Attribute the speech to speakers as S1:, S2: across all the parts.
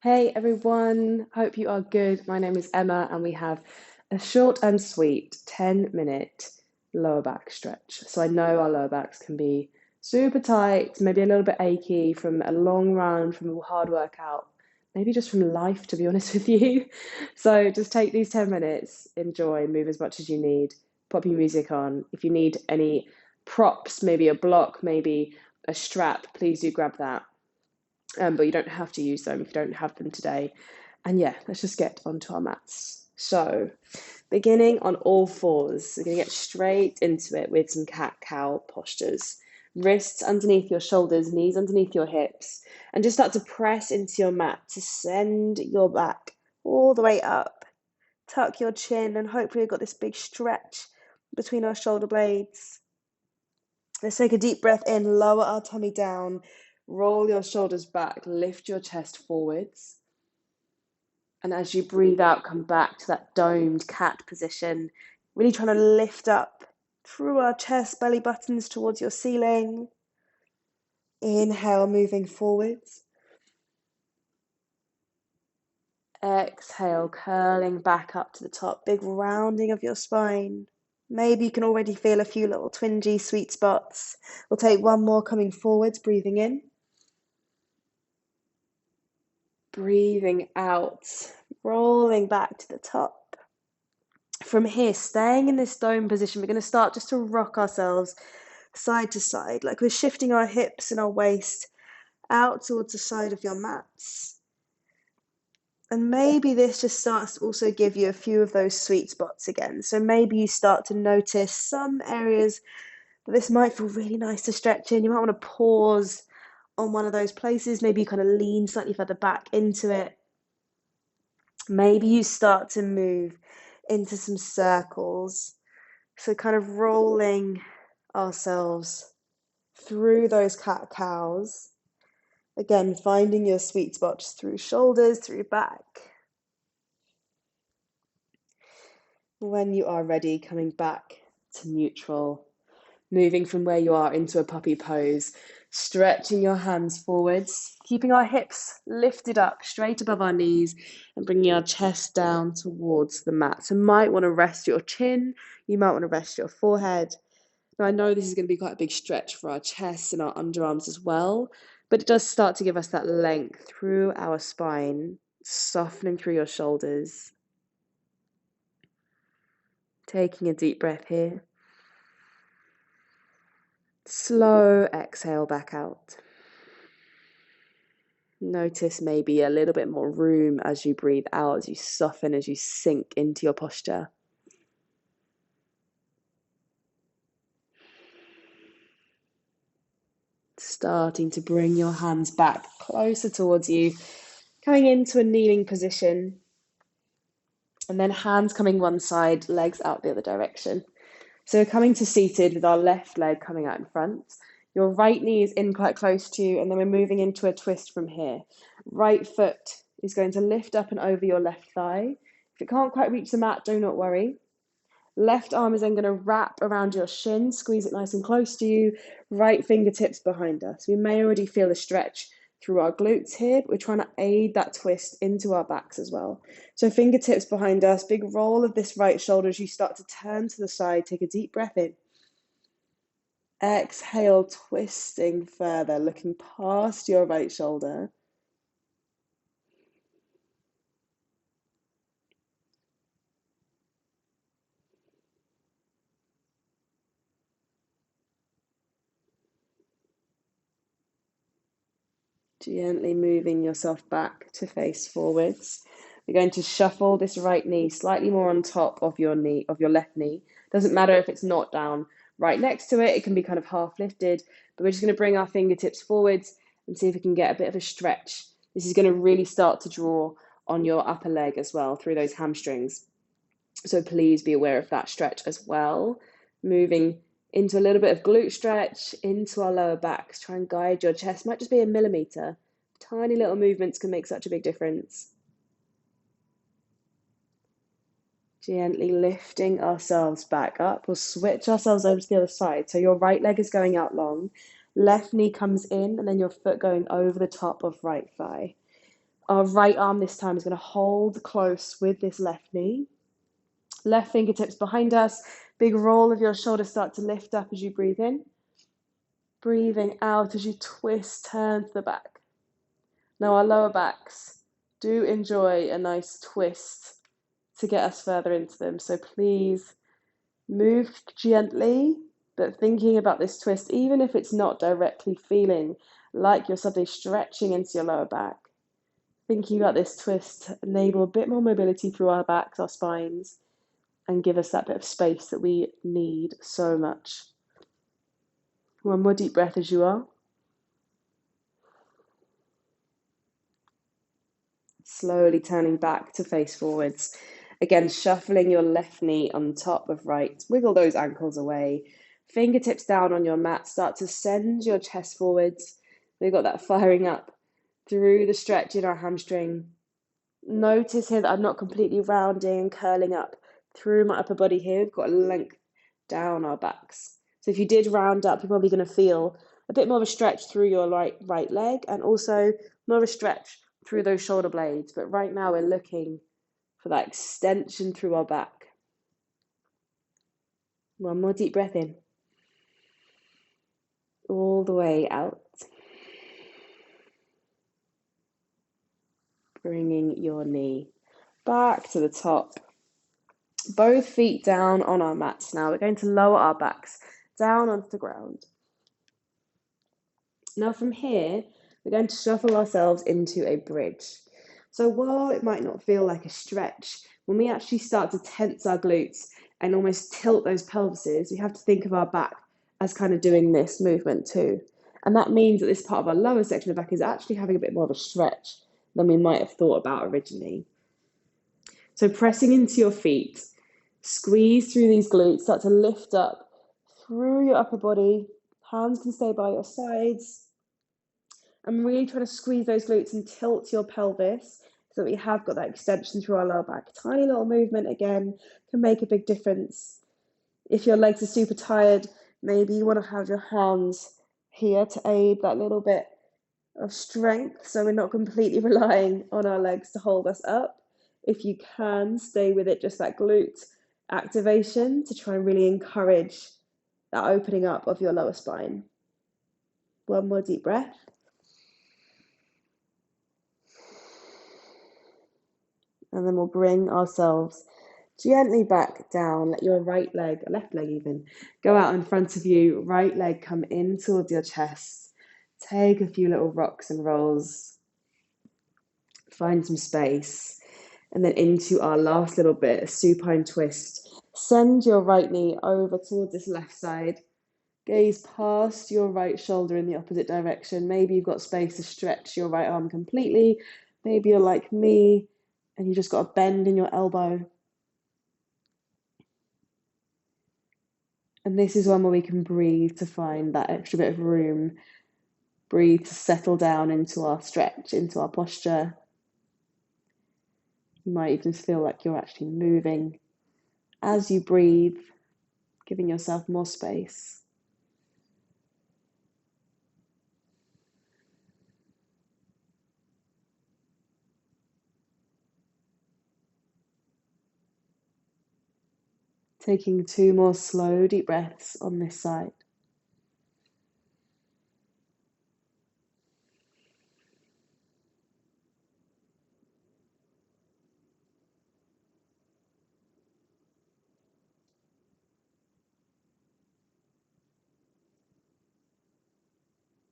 S1: Hey everyone, hope you are good. My name is Emma, and we have a short and sweet 10-minute lower back stretch. So I know our lower backs can be super tight, maybe a little bit achy from a long run, from a hard workout, maybe just from life, to be honest with you. So just take these 10 minutes, enjoy, move as much as you need, pop your music on. If you need any props, maybe a block, maybe a strap, please do grab that. But you don't have to use them if you don't have them today. And yeah, let's just get onto our mats. So, beginning on all fours, we're going to get straight into it with some cat cow postures. Wrists underneath your shoulders, knees underneath your hips, and just start to press into your mat to send your back all the way up. Tuck your chin, and hopefully, we've got this big stretch between our shoulder blades. Let's take a deep breath in, lower our tummy down, roll your shoulders back, lift your chest forwards. And as you breathe out, come back to that domed cat position, really trying to lift up through our chest, belly buttons towards your ceiling. Inhale, moving forwards. Exhale, curling back up to the top, big rounding of your spine. Maybe you can already feel a few little twingy sweet spots. We'll take one more coming forwards, breathing in. Breathing out, rolling back to the top. From here, staying in this dome position, we're going to start just to rock ourselves side to side, like we're shifting our hips and our waist out towards the side of your mats. And maybe this just starts to also give you a few of those sweet spots again. So maybe you start to notice some areas that this might feel really nice to stretch in. You might want to pause on one of those places. Maybe you kind of lean slightly further back into it. Maybe you start to move into some circles. So kind of rolling ourselves through those cat cows. Again, finding your sweet spots through shoulders, through back. When you are ready, coming back to neutral, moving from where you are into a puppy pose, stretching your hands forwards, keeping our hips lifted up straight above our knees and bringing our chest down towards the mat. So you might want to rest your chin, you might want to rest your forehead. Now, I know this is going to be quite a big stretch for our chests and our underarms as well, but it does start to give us that length through our spine, softening through your shoulders. Taking a deep breath here. Slow exhale back out. Notice maybe a little bit more room as you breathe out, as you soften, as you sink into your posture. Starting to bring your hands back closer towards you, coming into a kneeling position. And then hands coming one side, legs out the other direction. So we're coming to seated with our left leg coming out in front. Your right knee is in quite close to you, and then we're moving into a twist from here. Right foot is going to lift up and over your left thigh. If it can't quite reach the mat, do not worry. Left arm is then going to wrap around your shin, squeeze it nice and close to you. Right fingertips behind us. We may already feel a stretch through our glutes here, but we're trying to aid that twist into our backs as well. So fingertips behind us, big roll of this right shoulder as you start to turn to the side. Take a deep breath in. Exhale, twisting further, looking past your right shoulder. Gently moving yourself back to face forwards. We're going to shuffle this right knee slightly more on top of your knee, of your left knee. Doesn't matter if it's not down right next to it. It can be kind of half lifted, but we're just going to bring our fingertips forwards and see if we can get a bit of a stretch. This is going to really start to draw on your upper leg as well through those hamstrings. So please be aware of that stretch as well. Moving into a little bit of glute stretch into our lower backs. Try and guide your chest. Might just be a millimeter. Tiny little movements can make such a big difference. Gently lifting ourselves back up. We'll switch ourselves over to the other side. So your right leg is going out long. Left knee comes in, and then your foot going over the top of right thigh. Our right arm this time is going to hold close with this left knee. Left fingertips behind us. Big roll of your shoulders start to lift up as you breathe in. Breathing out as you twist, turn to the back. Now our lower backs do enjoy a nice twist to get us further into them. So please move gently, but thinking about this twist, even if it's not directly feeling like you're suddenly stretching into your lower back. Thinking about this twist to enable a bit more mobility through our backs, our spines, and give us that bit of space that we need so much. One more deep breath as you are. Slowly turning back to face forwards. Again, shuffling your left knee on top of right. Wiggle those ankles away. Fingertips down on your mat. Start to send your chest forwards. We've got that firing up through the stretch in our hamstring. Notice here that I'm not completely rounding and curling up through my upper body here. We've got a length down our backs. So if you did round up, you're probably going to feel a bit more of a stretch through your right leg and also more of a stretch through those shoulder blades. But right now we're looking for that extension through our back. One more deep breath in. All the way out. Bringing your knee back to the top. Both feet down on our mats now. We're going to lower our backs down onto the ground. Now from here, we're going to shuffle ourselves into a bridge. So while it might not feel like a stretch, when we actually start to tense our glutes and almost tilt those pelvises, we have to think of our back as kind of doing this movement too. And that means that this part of our lower section of the back is actually having a bit more of a stretch than we might have thought about originally. So pressing into your feet, squeeze through these glutes, start to lift up through your upper body. Hands can stay by your sides. I'm really trying to squeeze those glutes and tilt your pelvis so that we have got that extension through our lower back. Tiny little movement again can make a big difference. If your legs are super tired, maybe you want to have your hands here to aid that little bit of strength so we're not completely relying on our legs to hold us up. If you can, stay with it, just that glute activation to try and really encourage that opening up of your lower spine. One more deep breath. And then we'll bring ourselves gently back down. Let your right leg, left leg even, go out in front of you. Right leg come in towards your chest. Take a few little rocks and rolls. Find some space. And then into our last little bit, a supine twist. Send your right knee over towards this left side. Gaze past your right shoulder in the opposite direction. Maybe you've got space to stretch your right arm completely. Maybe you're like me and you just got a bend in your elbow. And this is one where we can breathe to find that extra bit of room. Breathe to settle down into our stretch, into our posture. You might even feel like you're actually moving as you breathe, giving yourself more space. Taking 2 more slow, deep breaths on this side.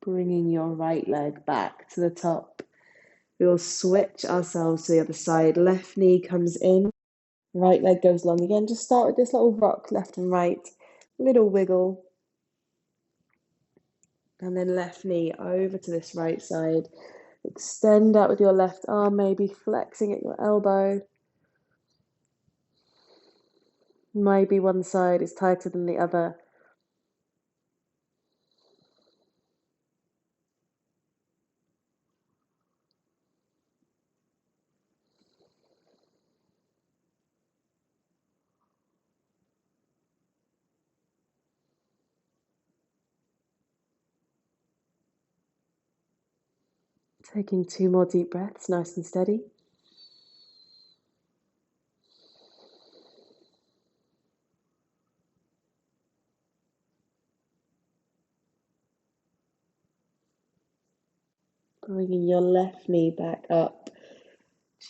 S1: Bringing your right leg back to the top. We'll switch ourselves to the other side. Left knee comes in, right leg goes long again. Just start with this little rock, left and right. Little wiggle. And then left knee over to this right side. Extend out with your left arm, maybe flexing at your elbow. Maybe one side is tighter than the other. Taking 2 more deep breaths, nice and steady. Bringing your left knee back up.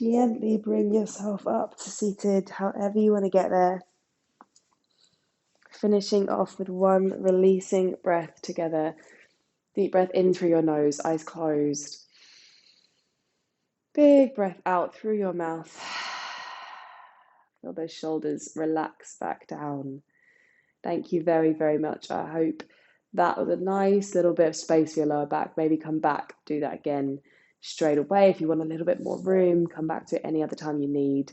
S1: Gently bring yourself up to seated, however you want to get there. Finishing off with one releasing breath together. Deep breath in through your nose, eyes closed. Big breath out through your mouth. Feel those shoulders relax back down. Thank you very, very much. I hope that was a nice little bit of space for your lower back. Maybe come back, do that again straight away. If you want a little bit more room, come back to it any other time you need.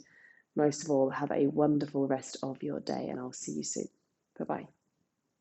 S1: Most of all, have a wonderful rest of your day, and I'll see you soon. Bye-bye.